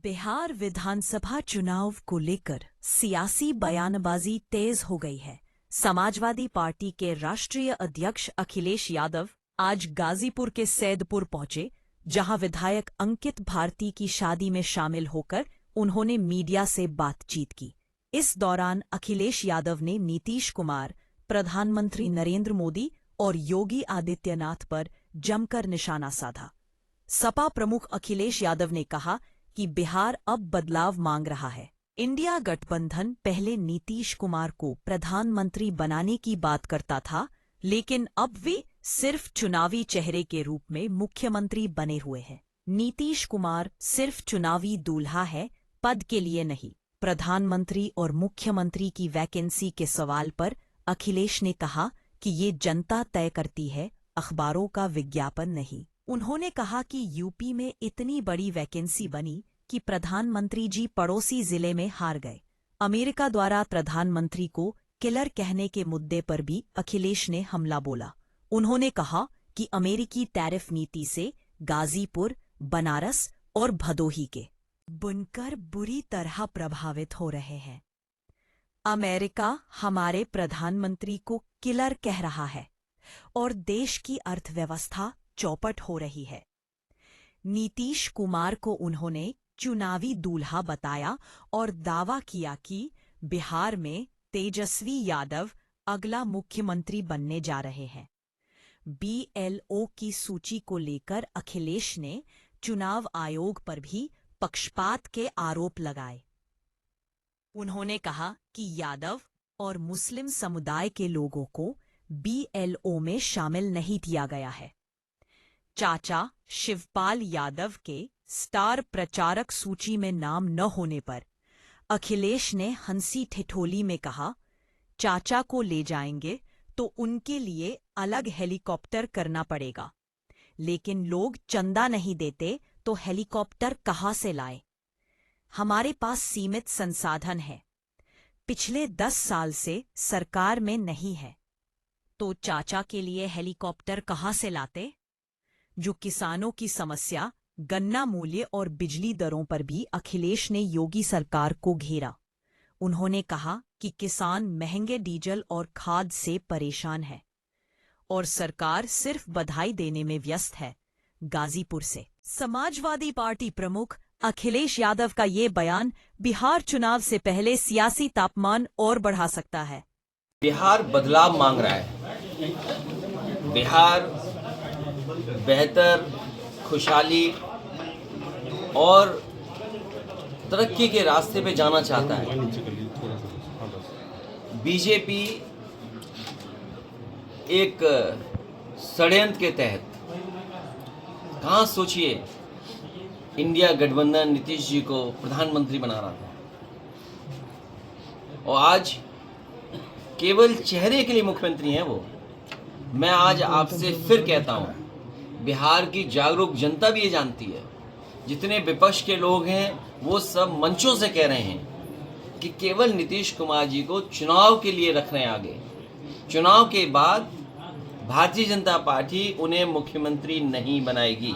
बिहार विधानसभा चुनाव को लेकर सियासी बयानबाजी तेज हो गई है। समाजवादी पार्टी के राष्ट्रीय अध्यक्ष अखिलेश यादव आज गाजीपुर के सैदपुर पहुंचे, जहां विधायक अंकित भारती की शादी में शामिल होकर उन्होंने मीडिया से बातचीत की। इस दौरान अखिलेश यादव ने नीतीश कुमार, प्रधानमंत्री नरेंद्र मोदी और योगी आदित्यनाथ पर जमकर निशाना साधा। सपा प्रमुख अखिलेश यादव ने कहा कि बिहार अब बदलाव मांग रहा है। इंडिया गठबंधन पहले नीतीश कुमार को प्रधानमंत्री बनाने की बात करता था, लेकिन अब वे सिर्फ चुनावी चेहरे के रूप में मुख्यमंत्री बने हुए हैं। नीतीश कुमार सिर्फ चुनावी दूल्हा है, पद के लिए नहीं। प्रधानमंत्री और मुख्यमंत्री की वैकेंसी के सवाल पर अखिलेश ने कहा कि ये जनता तय करती है, अखबारों का विज्ञापन नहीं। उन्होंने कहा कि यूपी में इतनी बड़ी वैकेंसी बनी कि प्रधानमंत्री जी पड़ोसी जिले में हार गए। अमेरिका द्वारा प्रधानमंत्री को किलर कहने के मुद्दे पर भी अखिलेश ने हमला बोला। उन्होंने कहा कि अमेरिकी टैरिफ नीति से गाजीपुर, बनारस और भदोही के बुनकर बुरी तरह प्रभावित हो रहे हैं। अमेरिका हमारे प्रधानमंत्री को किलर कह रहा है और देश की अर्थव्यवस्था चौपट हो रही है। नीतीश कुमार को उन्होंने चुनावी दूल्हा बताया और दावा किया कि बिहार में तेजस्वी यादव अगला मुख्यमंत्री बनने जा रहे हैं। BLO की सूची को लेकर अखिलेश ने चुनाव आयोग पर भी पक्षपात के आरोप लगाए। उन्होंने कहा कि यादव और मुस्लिम समुदाय के लोगों को BLO में शामिल नहीं किया गया है। चाचा शिवपाल यादव के स्टार प्रचारक सूची में नाम न होने पर अखिलेश ने हंसी ठिठोली में कहा, चाचा को ले जाएंगे तो उनके लिए अलग हेलीकॉप्टर करना पड़ेगा, लेकिन लोग चंदा नहीं देते तो हेलीकॉप्टर कहाँ से लाएं? हमारे पास सीमित संसाधन है, पिछले 10 साल से सरकार में नहीं है, तो चाचा के लिए हेलीकॉप्टर कहाँ से लाते? जो किसानों की समस्या, गन्ना मूल्य और बिजली दरों पर भी अखिलेश ने योगी सरकार को घेरा। उन्होंने कहा कि किसान महंगे डीजल और खाद से परेशान है और सरकार सिर्फ बधाई देने में व्यस्त है। गाजीपुर से समाजवादी पार्टी प्रमुख अखिलेश यादव का ये बयान बिहार चुनाव से पहले सियासी तापमान और बढ़ा सकता है। बिहार बदलाव मांग रहा है। बिहार बेहतर, खुशहाली और तरक्की के रास्ते पे जाना चाहता है। बीजेपी एक षड्यंत्र के तहत, कहाँ सोचिए, इंडिया गठबंधन नीतीश जी को प्रधानमंत्री बना रहा था और आज केवल चेहरे के लिए मुख्यमंत्री हैं वो। मैं आज आपसे फिर कहता हूँ, बिहार की जागरूक जनता भी ये जानती है। जितने विपक्ष के लोग हैं वो सब मंचों से कह रहे हैं कि केवल नीतीश कुमार जी को चुनाव के लिए रख रहे हैं आगे। चुनाव के बाद भारतीय जनता पार्टी उन्हें मुख्यमंत्री नहीं बनाएगी।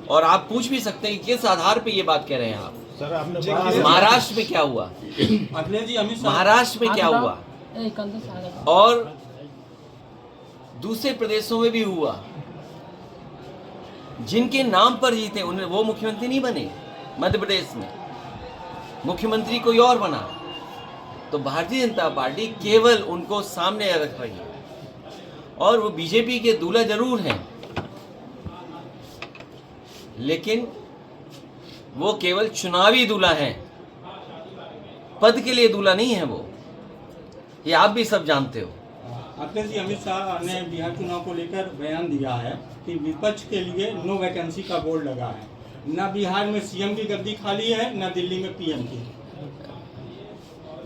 और आप पूछ भी सकते हैं कि किस आधार पे ये बात कह रहे हैं आप। महाराष्ट्र में क्या हुआ? महाराष्ट्र में क्या हुआ और दूसरे प्रदेशों में भी हुआ। जिनके नाम पर जीते उन्हें वो मुख्यमंत्री नहीं बने। मध्य प्रदेश में मुख्यमंत्री कोई और बना। तो भारतीय जनता पार्टी केवल उनको सामने रख रही है और वो बीजेपी के दूल्हा जरूर हैं, लेकिन वो केवल चुनावी दूल्हा हैं, पद के लिए दूल्हा नहीं है वो। ये आप भी सब जानते हो। अखिलेश जी, अमित शाह ने बिहार चुनाव को लेकर बयान दिया है कि विपक्ष के लिए नो वैकेंसी का बोर्ड लगा है। न बिहार में सीएम की गद्दी खाली है, न दिल्ली में पीएम की।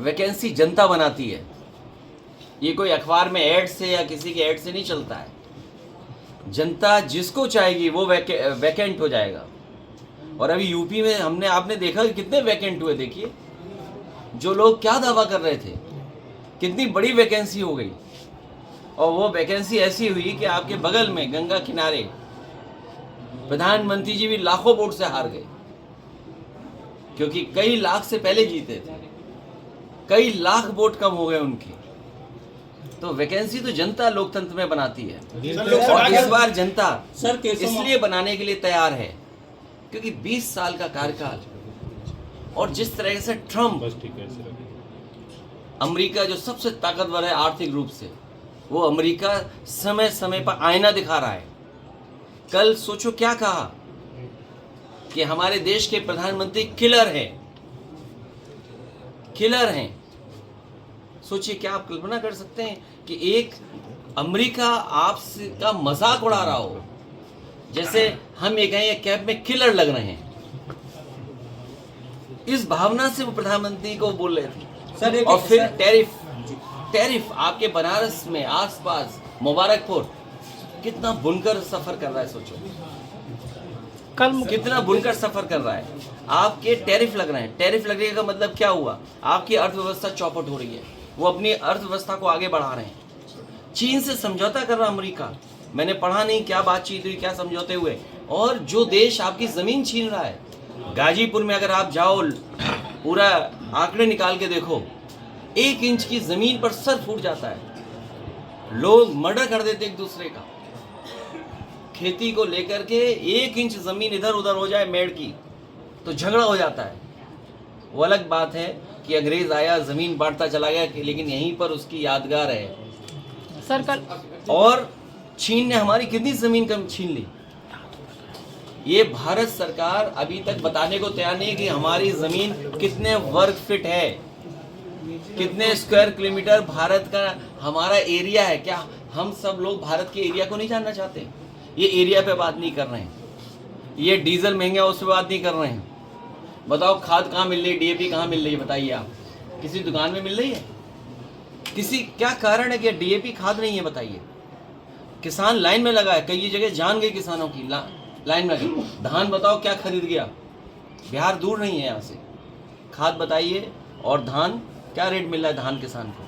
वैकेंसी जनता बनाती है। ये कोई अखबार में ऐड से या किसी के ऐड से नहीं चलता है। जनता जिसको चाहेगी वो वैकेंट हो जाएगा। और अभी यूपी में आपने देखा कि कितने वैकेंट हुए। देखिए, जो लोग क्या दावा कर रहे थे, कितनी बड़ी वैकेंसी हो गई। और वो वैकेंसी ऐसी हुई कि आपके बगल में गंगा किनारे प्रधानमंत्री जी भी लाखों वोट से हार गए। क्योंकि कई लाख से पहले जीते थे, कई लाख वोट कम हो गए उनके। तो वैकेंसी तो जनता लोकतंत्र में बनाती है, और इस बार जनता इसलिए बनाने के लिए तैयार है क्योंकि 20 साल का कार्यकाल, और जिस तरह से ट्रम्प, अमेरिका जो सबसे ताकतवर है आर्थिक रूप से, वो अमेरिका समय समय पर आईना दिखा रहा है। कल सोचो क्या कहा कि हमारे देश के प्रधानमंत्री किलर हैं। सोचिए, क्या आप कल्पना कर सकते हैं कि एक अमेरिका आपसे का मजाक उड़ा रहा हो, जैसे हम ये कहें कैब में किलर लग रहे हैं। इस भावना से वो प्रधानमंत्री को बोल रहे थे। सर, और फिर टैरिफ आपके बनारस में आसपास मुबारकपुर कितना बुनकर सफर कर रहा है, सोचो कितना बुनकर सफर कर रहा है। आपके टैरिफ लग रहे हैं। टैरिफ लगने का मतलब क्या हुआ? आपकी अर्थव्यवस्था चौपट हो रही है, वो अपनी अर्थव्यवस्था को आगे बढ़ा रहे हैं। चीन से समझौता कर रहा अमेरिका, मैंने पढ़ा नहीं क्या बातचीत हुई, क्या समझौते हुए। और जो देश आपकी जमीन छीन रहा है, गाजीपुर में अगर आप जाओ, पूरा आंकड़े निकाल के देखो, 1 इंच की जमीन पर सर फूट जाता है। लोग मर्डर कर देते एक दूसरे का। खेती को लेकर के 1 इंच जमीन इधर उधर हो जाए मेड़ की तो झगड़ा हो जाता है। वो अलग बात है कि अंग्रेज आया, जमीन बांटता चला गया, लेकिन यहीं पर उसकी यादगार है। सर कल और चीन ने हमारी कितनी जमीन कम छीन ली, ये भारत सरकार अभी तक बताने को तैयार नहीं है कि हमारी जमीन कितने वर्ग फीट है, कितने स्क्वायर किलोमीटर भारत का हमारा एरिया है। क्या हम सब लोग भारत के एरिया को नहीं जानना चाहते? ये एरिया पे बात नहीं कर रहे हैं, ये डीजल महंगा उस पर बात नहीं कर रहे हैं। बताओ खाद कहाँ मिल रही है, डीएपी कहाँ मिल रही है? बताइए आप, किसी दुकान में मिल रही है? किसी क्या कारण है कि डीएपी खाद नहीं है? बताइए। किसान लाइन में लगा है, कई जगह जान गई किसानों की, लाइन में लगी। धान बताओ क्या खरीद गया, बिहार दूर नहीं है यहाँ से। खाद बताइए, और धान क्या रेट मिल रहा है धान किसान को?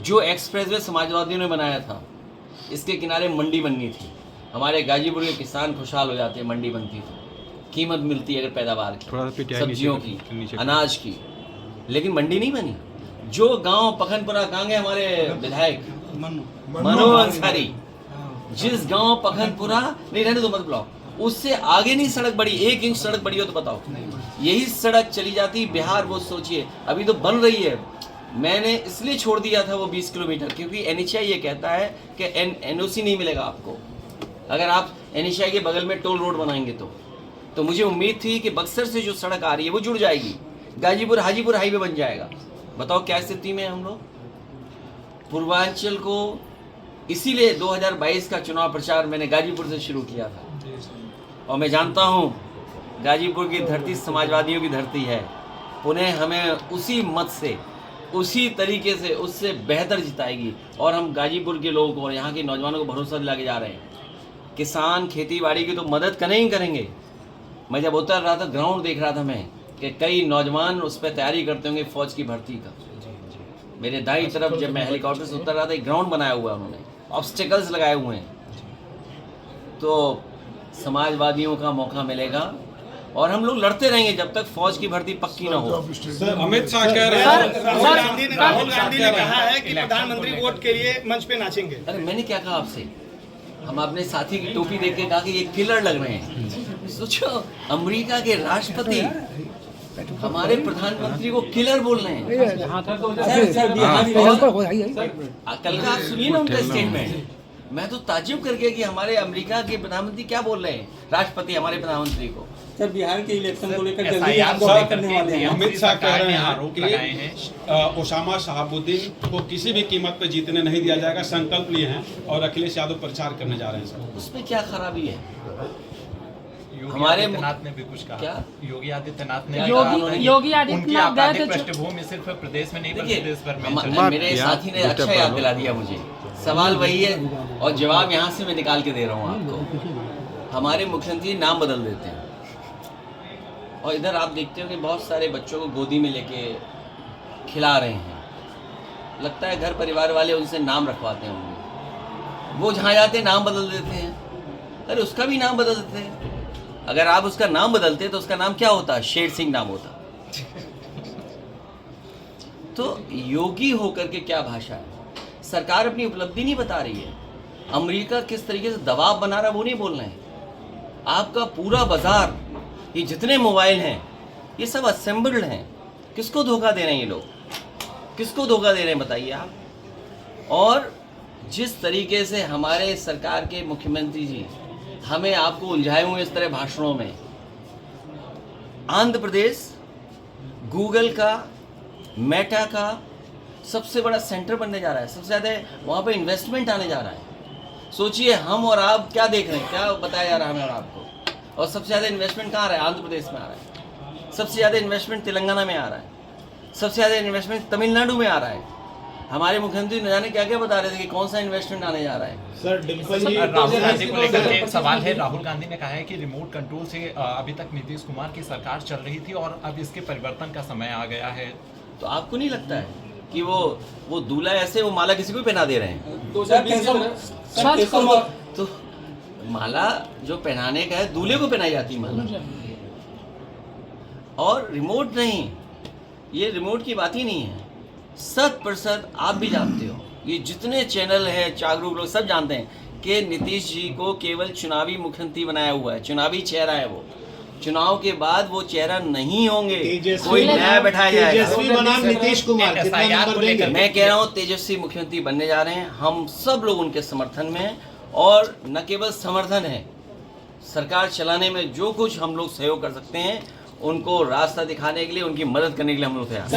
जो एक्सप्रेसवे समाजवादियों ने बनाया था, इसके किनारे मंडी बननी थी। हमारे गाजीपुर के किसान खुशहाल हो जाते हैं, मंडी बनती तो कीमत मिलती है अगर पैदावार की, सब्जियों की, अनाज की, लेकिन मंडी नहीं बनी। जो गांव पखनपुरा, कहाँ गए हमारे विधायक मनु अंसारी, जिस गांव पखनपुरा नहीं, रहने दो मत ब्लॉक, उससे आगे नहीं सड़क बड़ी, 1 इंच सड़क बड़ी हो तो बताओ। यही सड़क चली जाती बिहार, वो सोचिए अभी तो बन रही है। मैंने इसलिए छोड़ दिया था वो 20 किलोमीटर, क्योंकि एनएचआई ये कहता है कि एनओसी नहीं मिलेगा आपको अगर आप एनएचआई के बगल में टोल रोड बनाएंगे तो मुझे उम्मीद थी कि बक्सर से जो सड़क आ रही है वो जुड़ जाएगी, गाजीपुर हाजीपुर हाईवे बन जाएगा। बताओ क्या स्थिति में है हम लोग। पूर्वांचल को इसीलिए 2022 का चुनाव प्रचार मैंने गाजीपुर से शुरू किया था, और मैं जानता हूँ गाजीपुर की धरती समाजवादियों की धरती है। पुनः हमें उसी मत से, उसी तरीके से, उससे बेहतर जिताएगी। और हम गाजीपुर के लोगों को और यहाँ के नौजवानों को भरोसा दिला के जा रहे हैं। किसान खेती बाड़ी की तो मदद करेंगे। मैं जब उतर रहा था, ग्राउंड देख रहा था मैं कि कई नौजवान उस पर तैयारी करते होंगे फौज की भर्ती का। मेरे दाईं तरफ जब मैं हेलीकॉप्टर से उतर रहा था, एक ग्राउंड बनाया हुआ है उन्होंने, ऑब्स्टिकल्स लगाए हुए हैं। तो समाजवादियों का मौका मिलेगा और हम लोग लड़ते रहेंगे जब तक फौज की भर्ती पक्की ना हो। अमित शाह कह रहे हैं, राहुल गांधी ने कहा है कि प्रधानमंत्री वोट के लिए मंच पे नाचेंगे। अरे मैंने क्या कहा आपसे? हम अपने साथी की टोपी देख के कहा कि ये किलर लग रहे हैं। सोचो, अमेरिका के राष्ट्रपति हमारे प्रधानमंत्री को किलर बोल रहे हैं। कल का आप सुनिए ना उनका स्टेटमेंट, मैं तो ताज्जुब कर गया कि हमारे अमेरिका के प्रधानमंत्री क्या बोल रहे हैं, राष्ट्रपति हमारे प्रधानमंत्री को। सर, बिहार के इलेक्शन को लेकर जल्दी आप गवाही करने वाले हैं। अमित शाह कह रहे हैं कि ओसामा शहाबुद्दीन को किसी भी कीमत पर जीतने नहीं दिया जाएगा, संकल्प लिए हैं, और अखिलेश यादव प्रचार करने जा रहे हैं। सर, उसमें क्या खराबी है? हमारे आदित्यनाथ ने भी कुछ कहा। क्या? योगी आदित्यनाथ ने योगी आदित्यनाथ गए थे। पृष्ठभूमि सिर्फ प्रदेश में नहीं बल्कि देश भर में। मेरे साथी ने अच्छा याद दिला दिया मुझे। सवाल वही है और जवाब यहाँ से मैं निकाल के दे रहा हूँ आपको। हमारे मुख्यमंत्री नाम बदल देते हैं, और इधर आप देखते हो कि बहुत सारे बच्चों को गोदी में लेके खिला रहे हैं। लगता है घर परिवार वाले उनसे नाम रखवाते होंगे। वो जहाँ जाते हैं नाम बदल देते हैं। अरे उसका भी नाम बदल देते हैं। अगर आप उसका नाम बदलते तो उसका नाम क्या होता? शेर सिंह नाम होता। तो योगी होकर के क्या भाषा है? सरकार अपनी उपलब्धि नहीं बता रही है। अमेरिका किस तरीके से दबाव बना रहा है वो नहीं बोल रहे हैं। आपका पूरा बाजार, ये जितने मोबाइल हैं ये सब असेंबल्ड हैं। किसको धोखा दे रहे हैं ये लोग? किसको धोखा दे रहे हैं बताइए आप? और जिस तरीके से हमारे सरकार के मुख्यमंत्री जी हमें आपको उलझाए हुए इस तरह भाषणों में, आंध्र प्रदेश गूगल का, मेटा का सबसे बड़ा सेंटर बनने जा रहा है। सबसे ज़्यादा वहाँ पर इन्वेस्टमेंट आने जा रहा है। सोचिए हम और आप क्या देख रहे हैं, क्या बताया जा रहा है हमें और आपको। और सबसे ज़्यादा इन्वेस्टमेंट कहाँ आ रहा है? आंध्र प्रदेश में आ रहा है। सबसे ज़्यादा इन्वेस्टमेंट तेलंगाना में आ रहा है। सबसे ज़्यादा इन्वेस्टमेंट तमिलनाडु में आ रहा है। हमारे मुख्यमंत्री न जाने क्या क्या बता रहे थे कि कौन सा इन्वेस्टमेंट आने जा रहा है। सर डिम्पल जी, राहुल गांधी को लेकर के एक सवाल है। राहुल गांधी ने कहा है कि रिमोट कंट्रोल से अभी तक नीतीश कुमार की सरकार चल रही थी और अब इसके परिवर्तन का समय आ गया है। तो आपको नहीं लगता है कि वो दूल्हा ऐसे वो माला किसी को पहना दे रहे हैं? तो माला जो पहनाने का है दूल्हे को पहनाई जाती है माला, और रिमोट नहीं। ये रिमोट की बात ही नहीं है। 100% आप भी जानते हो, ये जितने चैनल है जागरूक लोग सब जानते हैं कि नीतीश जी को केवल चुनावी मुख्यमंत्री बनाया हुआ है। चुनावी चेहरा है वो। चुनाव के बाद वो चेहरा नहीं होंगे, कोई नया बैठाया जाएगा। तेजस्वी बनाम नीतीश कुमार, कितना नंबर देंगे? मैं कह रहा हूँ तेजस्वी मुख्यमंत्री बनने जा रहे हैं। हम सब लोग उनके समर्थन में हैं, और न केवल समर्थन है, सरकार चलाने में जो कुछ हम लोग सहयोग कर सकते हैं उनको रास्ता दिखाने के लिए, उनकी मदद करने के लिए हम लोग तैयार हैं।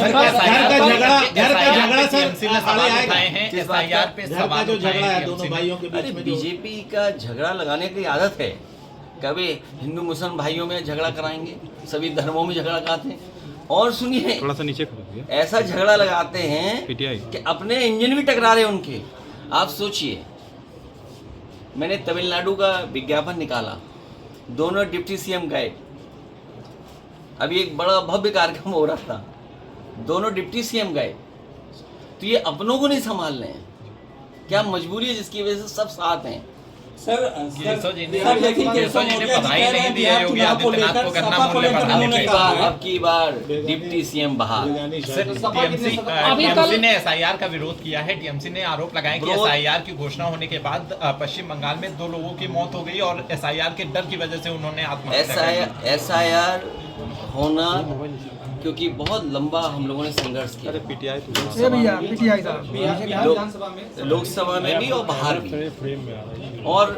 अरे बीजेपी का झगड़ा लगाने की आदत है। कभी हिंदू मुसलमान भाइयों में झगड़ा कराएंगे, सभी धर्मों में झगड़ा कराते हैं। और सुनिए, थोड़ा सा नीचे ऐसा झगड़ा लगाते हैं कि अपने इंजन भी टकरा रहे हैं उनके। आप सोचिए, मैंने तमिलनाडु का विज्ञापन निकाला, दोनों डिप्टी सीएम गए। अभी एक बड़ा भव्य कार्यक्रम हो रहा था, दोनों डिप्टी सीएम गए। तो ये अपनों को नहीं संभाल रहे हैं। क्या मजबूरी है जिसकी वजह से सब साथ हैं? सर अब की बार डिप्टी सीएम बहार। टीएमसी ने एसआईआर का विरोध किया है। टीएमसी ने आरोप लगाया कि एसआईआर की घोषणा होने के बाद पश्चिम बंगाल में 2 लोगों की मौत हो गई और एसआईआर के डर की वजह से उन्होंने आत्महत्या। एसआईआर होना क्योंकि बहुत लंबा हम लोगों ने संघर्ष किया। लोकसभा में भी और बाहर भी, और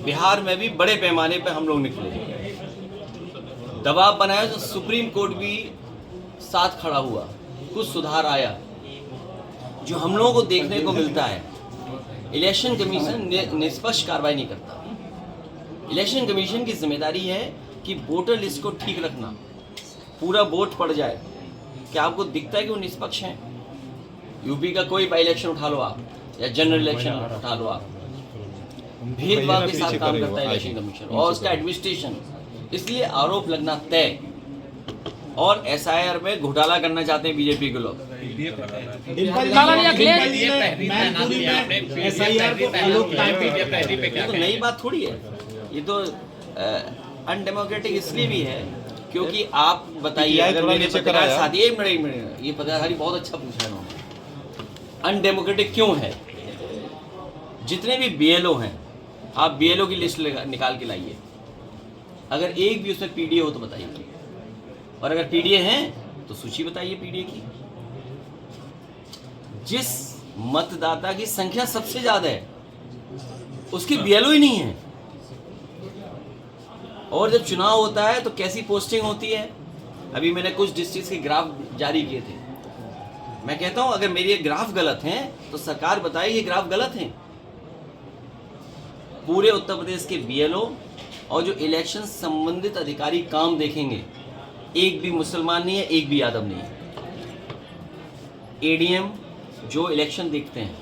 बिहार में भी बड़े पैमाने पे हम लोग निकले, दबाव बनाया। तो सुप्रीम कोर्ट भी साथ खड़ा हुआ, कुछ सुधार आया। जो हम लोगों को देखने को मिलता है, इलेक्शन कमीशन निष्पक्ष कार्रवाई नहीं करता। इलेक्शन कमीशन की जिम्मेदारी है कि वोटर लिस्ट को ठीक रखना, पूरा वोट पड़ जाए। क्या आपको दिखता है कि वो निष्पक्ष हैं? यूपी का कोई बाई इलेक्शन उठा लो आप, या जनरल इलेक्शन उठा लो आप, भेदभाव के साथ काम करता है इलेक्शन कमीशन और उसका एडमिनिस्ट्रेशन। इसलिए आरोप लगना तय। और एसआईआर में घोटाला करना चाहते हैं बीजेपी के लोग। तो नई बात थोड़ी है, ये तो अनडेमोक्रेटिक इसलिए भी है क्योंकि आप बताइए, अगर मेरे पत्रकार साथी, एक मिनट, ये पत्रकारी बहुत अच्छा पूछा है उन्होंने। अनडेमोक्रेटिक क्यों है? जितने भी बीएलओ हैं, आप बीएलओ की लिस्ट निकाल के लाइए। अगर एक भी उसमें पीडीए हो तो बताइए, और अगर पीडीए हैं तो सूची बताइए पीडीए की। जिस मतदाता की संख्या सबसे ज्यादा है उसकी बीएलओ ही नहीं है। और जब चुनाव होता है तो कैसी पोस्टिंग होती है? अभी मैंने कुछ डिस्ट्रिक्ट के ग्राफ जारी किए थे। मैं कहता हूं अगर मेरे ये ग्राफ गलत हैं तो सरकार बताए ये ग्राफ गलत हैं। पूरे उत्तर प्रदेश के बीएलओ और जो इलेक्शन संबंधित अधिकारी काम देखेंगे, एक भी मुसलमान नहीं है, एक भी यादव नहीं है। एडीएम जो इलेक्शन देखते हैं,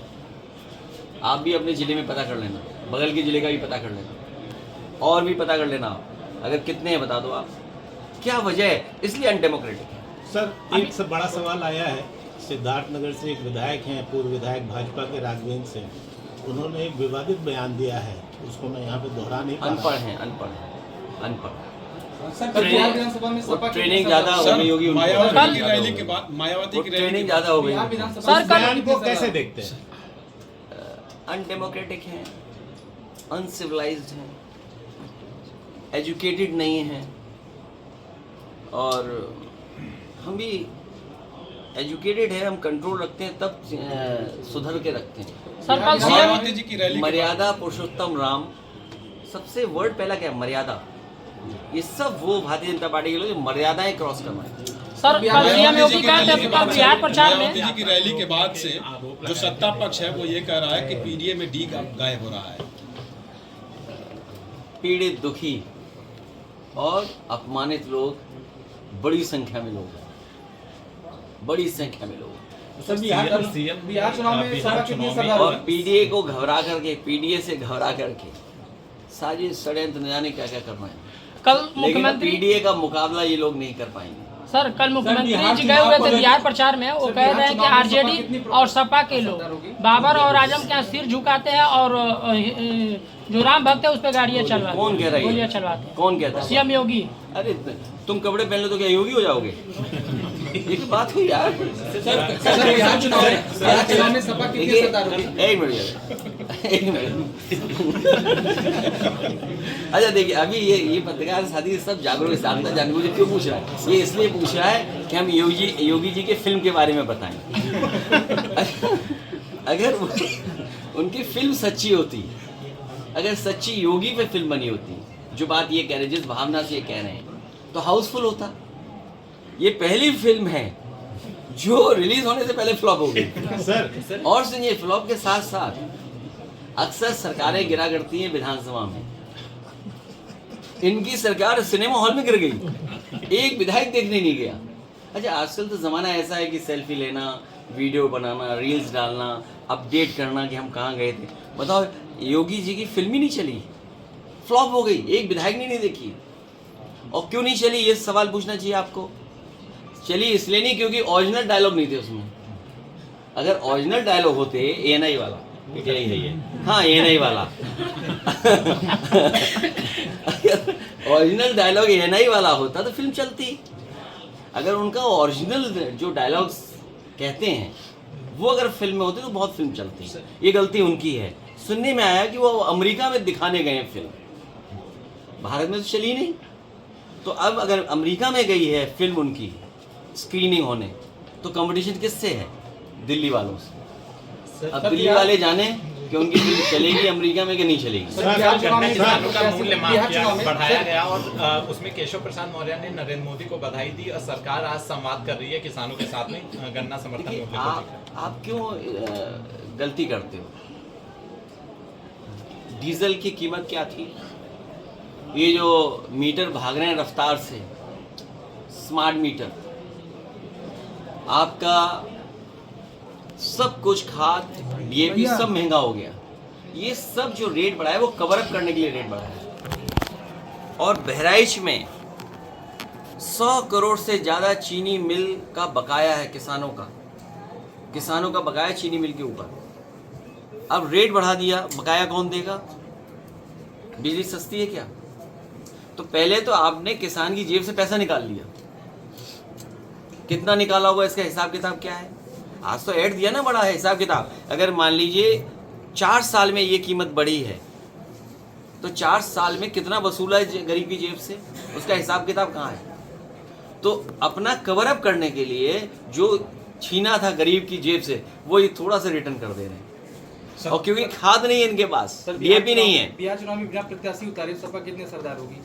आप भी अपने ज़िले में पता कर लेना, बगल के ज़िले का भी पता कर लेना, और भी पता कर लेना आप। अगर कितने हैं बता दो आप। क्या वजह है? इसलिए अनडेमोक्रेटिक है। सर एक सब बड़ा सवाल आया है, सिद्धार्थनगर से एक विधायक हैं, पूर्व विधायक भाजपा के राघवेंद्र सिंह, उन्होंने एक विवादित बयान दिया है, उसको मैं यहाँ पे दोहरा नहीं पा रहा। अनपढ़ हैं, अनपढ़। ट्रेनिंग ज्यादा हो गई होगी उनको। मायावती की रैली के बाद ट्रेनिंग ज्यादा हो गई। सर बयान को कैसे देखते हैं? अनडेमोक्रेटिक हैं, अनसिविलाइज्ड हैं, एजुकेटेड नहीं हैं, और हम भी एजुकेटेड है, हम कंट्रोल रखते हैं तब सुधर के रखते हैं। सर कल मायावती सीएम जी की रैली के मर्यादा पुरुषोत्तम राम, सबसे वर्ड पहला क्या है? मर्यादा। ये सब वो भारतीय जनता पार्टी के लोग जो मर्यादाएं क्रॉस कर रहे हैं। सर कल सीएम योगी कहा था कि कल बिहार प्रचार मायावती में जी की रैली के बाद से जो सत्ता पक्ष है वो ये कह रहा है कि पीडीए में डी गायब हो रहा है। पीड़ित, दुखी और अपमानित लोग बड़ी संख्या में लोग हैं, बड़ी संख्या में लोग हैं। सर बिहार चुनाव में सभा कितनी सरदार और होगी? पीडीए को घबरा करके, पीडीए से घबरा करके साजिश, षड्यंत्र, न जाने क्या क्या कर रहे हैं, कल लेकिन मुख्यमंत्री पीडीए का मुकाबला ये लोग नहीं कर पाएंगे। सर कल मुख्यमंत्री जी गए हुए थे बिहार प्रचार में, वो कह रहे हैं कि आरजेडी और सपा के लोग बाबर और आजम के यहाँ सिर झुकाते हैं और जो राम भक्त है उस पर गाड़ियाँ चलवाते, कौन कह रहा है? गोलियाँ चलवाते हैं। कौन कहता है? सीएम योगी। अरे तुम कपड़े पहन लो तो क्या योगी हो जाओगे? ये तो बात हुई यार। बिहार चुनाव में सपा कितनी देखिए, सरदार होगी? एक मिनट, एक मिनट। अच्छा देखिए, अभी ये पत्रकार साथी सब जागरूक जानते मुझे क्यों पूछ रहा है? ये इसलिए पूछ रहा है कि हम योगी जी के फिल्म के बारे में बताएं। अगर उनकी फिल्म सच्ची होती, अगर सच्ची योगी पे फिल्म बनी होती, जो बात ये कह रहे, जिस भावना से ये कह रहे हैं, तो हाउसफुल होता। ये पहली फिल्म है जो रिलीज होने से पहले फ्लॉप हो गई। सर और सुनिए, फ्लॉप के साथ साथ अक्सर सरकारें गिरा करती हैं विधानसभा में। इनकी सरकार सिनेमा हॉल में गिर गई, एक विधायक देखने नहीं गया। अच्छा, आजकल तो जमाना ऐसा है कि सेल्फी लेना, वीडियो बनाना, रील्स डालना, अपडेट करना कि हम कहाँ गए थे। बताओ, योगी जी की फिल्म ही नहीं चली, फ्लॉप हो गई, एक विधायक ने नहीं देखी। और क्यों नहीं चली, ये सवाल पूछना चाहिए आपको। चली इसलिए नहीं क्योंकि ओरिजिनल डायलॉग नहीं थे उसमें। अगर ओरिजिनल डायलॉग होते, एएनआई वाला, यही है ये, हाँ एएनआई वाला, ओरिजिनल डायलॉग एएनआई वाला होता तो फिल्म चलती। अगर उनका ओरिजिनल जो डायलॉग्स कहते हैं वो अगर फिल्म में होते तो बहुत फिल्म चलती। ये गलती उनकी है। सुनने में आया कि वो अमेरिका में दिखाने गए हैं फिल्म, भारत में तो चली नहीं। तो अब अगर अमेरिका में गई है फिल्म उनकी स्क्रीनिंग होने, तो कंपटीशन किससे है? दिल्ली वालों से। अब दिल्ली वाले जाने कि उनकी फिल्म चलेगी अमेरिका में कि नहीं चलेगी। बिहार चुनाव में किसानों का मूल्य बिहार चुनाव में बढ़ाया गया और उसमें केशव प्रसाद मौर्य ने नरेंद्र मोदी को बधाई दी और सरकार आज संवाद कर रही है किसानों के साथ में गन्ना समर्थन मूल्य को लेकर। आप क्यों गलती करते हो? डीजल की कीमत क्या थी? ये जो मीटर भाग रहे हैं रफ्तार से, स्मार्ट मीटर, आपका सब कुछ, खाद, डीएपी सब महंगा हो गया। ये सब जो रेट बढ़ा है वो कवर अप करने के लिए रेट बढ़ा है। और बहराइच में 100 करोड़ से ज़्यादा चीनी मिल का बकाया है किसानों का बकाया चीनी मिल के ऊपर। अब रेट बढ़ा दिया, बकाया कौन देगा? बिजली सस्ती है क्या? तो पहले तो आपने किसान की जेब से पैसा निकाल लिया, कितना निकाला होगा इसका हिसाब किताब क्या है? आज तो ऐड दिया ना, बड़ा है हिसाब किताब। अगर मान लीजिए 4 साल में ये कीमत बढ़ी है तो 4 साल में कितना वसूला है गरीब की जेब से, उसका हिसाब किताब कहाँ है? तो अपना कवर अप करने के लिए जो छीना था गरीब की जेब से, वो ये थोड़ा सा रिटर्न कर दे रहे हैं। और क्योंकि खाद नहीं है इनके पास, डीएपी नहीं है। बिहार चुनाव में बिना प्रत्याशी उतारे सपा कितने सरदार होगी?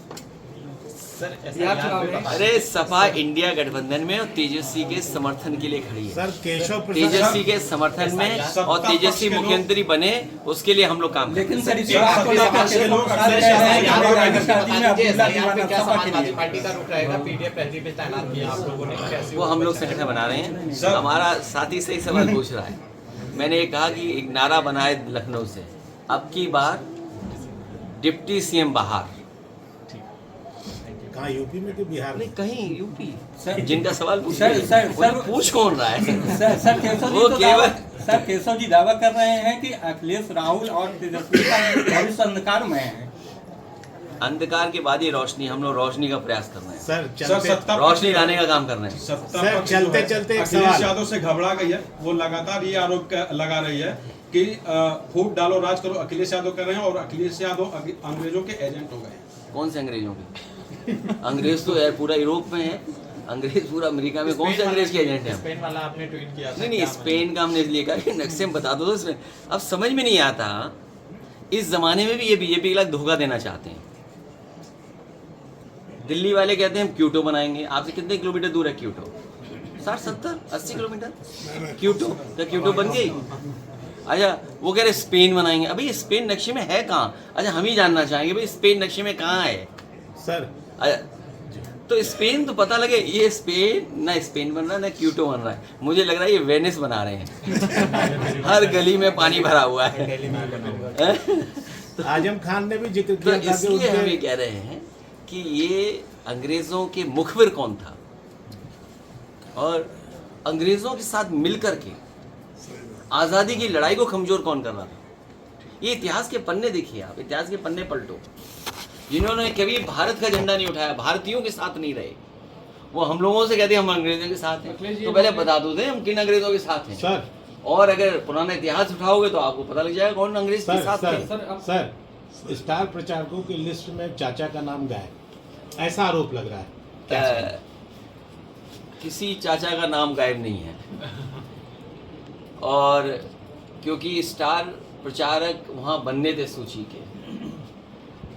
सर बिहार चुनाव में अरे सपा इंडिया गठबंधन में और तेजस्वी के समर्थन के लिए खड़ी है। सर केशव तेजस्वी के समर्थन में और तेजस्वी मुख्यमंत्री बने, उसके लिए हम लोग काम करते हैं। लेकिन सर इस बात को लेकर के लोग समाजवादी पार्टी का रुख रहेगा, पीडीएफ पहले भी तैनात किया आप लोगों ने, कैसे वो हम लोग संगठन बना रहे हैं। हमारा साथी से ही सवाल पूछ रहा है। मैंने ये कहा कि एक नारा बना है लखनऊ से, अब की बार डिप्टी सीएम बाहर। कहाँ, यूपी में कि बिहार में? नहीं, कहीं यूपी। जिनका सवाल पूछ पूछ कौन रहा है? सर केशव जी दावा कर रहे हैं कि अखिलेश, राहुल और तेजस्वी का भविष्य अंधकार में है। अंधकार के बाद ही रोशनी, हम लोग रोशनी का प्रयास कर रहे हैं सर सर चलते सत्ता रोशनी लाने का काम कर रहे हैं। सत्ता सर, पक्ष जो है, चलते-चलते एक अखिलेश सवाल। यादव से घबरा गई है। वो लगातार ये आरोप लगा रही है कि फूट डालो राज करो अखिलेश यादव कर रहे हैं और अखिलेश यादव अंग्रेजों के एजेंट हो गए हैं। कौन से अंग्रेजों के? अंग्रेज तो यार पूरा यूरोप में है, अंग्रेज पूरा अमेरिका में, कौन से अंग्रेज के एजेंट हैं? स्पेन वाला आपने ट्वीट किया था। नहीं, स्पेन का हमने इसलिए कहा कि नक्शे में बता दो तो इसमें अब समझ में नहीं आता। इस जमाने में भी ये बीजेपी के धोखा देना चाहते हैं। दिल्ली वाले कहते हैं हम क्यूटो बनाएंगे। आपसे कितने किलोमीटर दूर है क्यूटो? 60, 70, 80 किलोमीटर। क्यूटो क्या क्यूटो बन गई? अच्छा, वो कह रहे स्पेन बनाएंगे। अभी स्पेन नक्शे में है कहाँ? अच्छा, हम ही जानना चाहेंगे भाई स्पेन नक्शे में कहाँ है सर। अच्छा, तो स्पेन तो पता लगे। ये स्पेन ना स्पेन बन रहा है ना क्यूटो बन रहा है। मुझे लग रहा है ये वेनिस बना रहे हैं। हर गली में पानी भरा हुआ है। तो आजम खान ने भी जिक्र तो किया था कि इसलिए हम ये उसके कह रहे हैं कि ये अंग्रेजों के मुखबिर कौन था और अंग्रेजों के साथ मिलकर के आज़ादी की लड़ाई को कमजोर कौन कर रहा था। ये इतिहास के पन्ने देखिए आप, इतिहास के पन्ने पलटो। जिन्होंने कभी भारत का झंडा नहीं उठाया, भारतीयों के साथ नहीं रहे, वो हम लोगों से कहते हैं हम अंग्रेजों के साथ हैं। तो पहले बता दो दे हम किन अंग्रेजों के साथ हैं। सर और अगर पुराना इतिहास उठाओगे तो आपको पता लग जाएगा कौन अंग्रेज के सर साथ सर थे। सर स्टार प्रचारकों की लिस्ट में चाचा का नाम गायब, ऐसा आरोप लग रहा है। क्या किसी चाचा का नाम गायब नहीं है। और क्योंकि स्टार प्रचारक वहाँ बनने थे सूची के,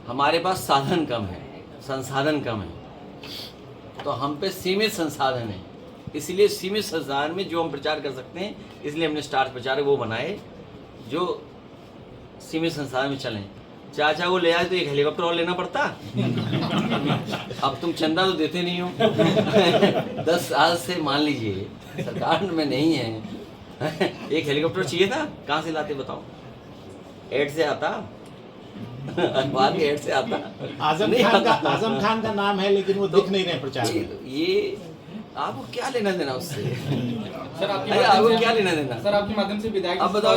हमारे पास साधन कम है, संसाधन कम है, तो हम पे सीमित संसाधन है। इसलिए सीमित संसाधन में जो हम प्रचार कर सकते हैं, इसलिए हमने स्टार प्रचारक वो बनाए जो सीमित संसाधन में चलें। चाचा को ले आए तो एक हेलीकॉप्टर और लेना पड़ता। अब तुम चंदा तो देते नहीं हो। 10 साल से मान लीजिए सरकार में नहीं है। एक हेलीकॉप्टर चाहिए था, कहाँ से लाते बताओ? एड से आता, अखबार के एड से आता। आजम खान का नाम है लेकिन वो दिख नहीं रहे प्रचार में। ये आपको क्या लेना देना उससे? सर आपको क्या लेना देना? सर आपके माध्यम से विधायक अब बताओ,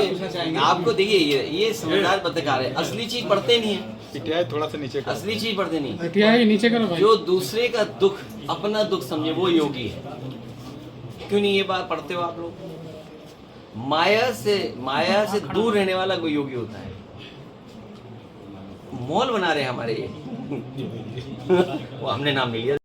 आपको देखिए ये समझदार पत्रकार है, असली चीज पढ़ते नहीं है। थोड़ा सा नीचे असली चीज पढ़ते नहीं। नीचे करो भाई। जो दूसरे का दुख अपना दुख समझे वो योगी है। क्यों नहीं ये बात पढ़ते हो आप लोग? माया से दूर रहने वाला कोई योगी होता है। मॉल बना रहे हैं हमारे ये। वो हमने नाम नहीं लिया।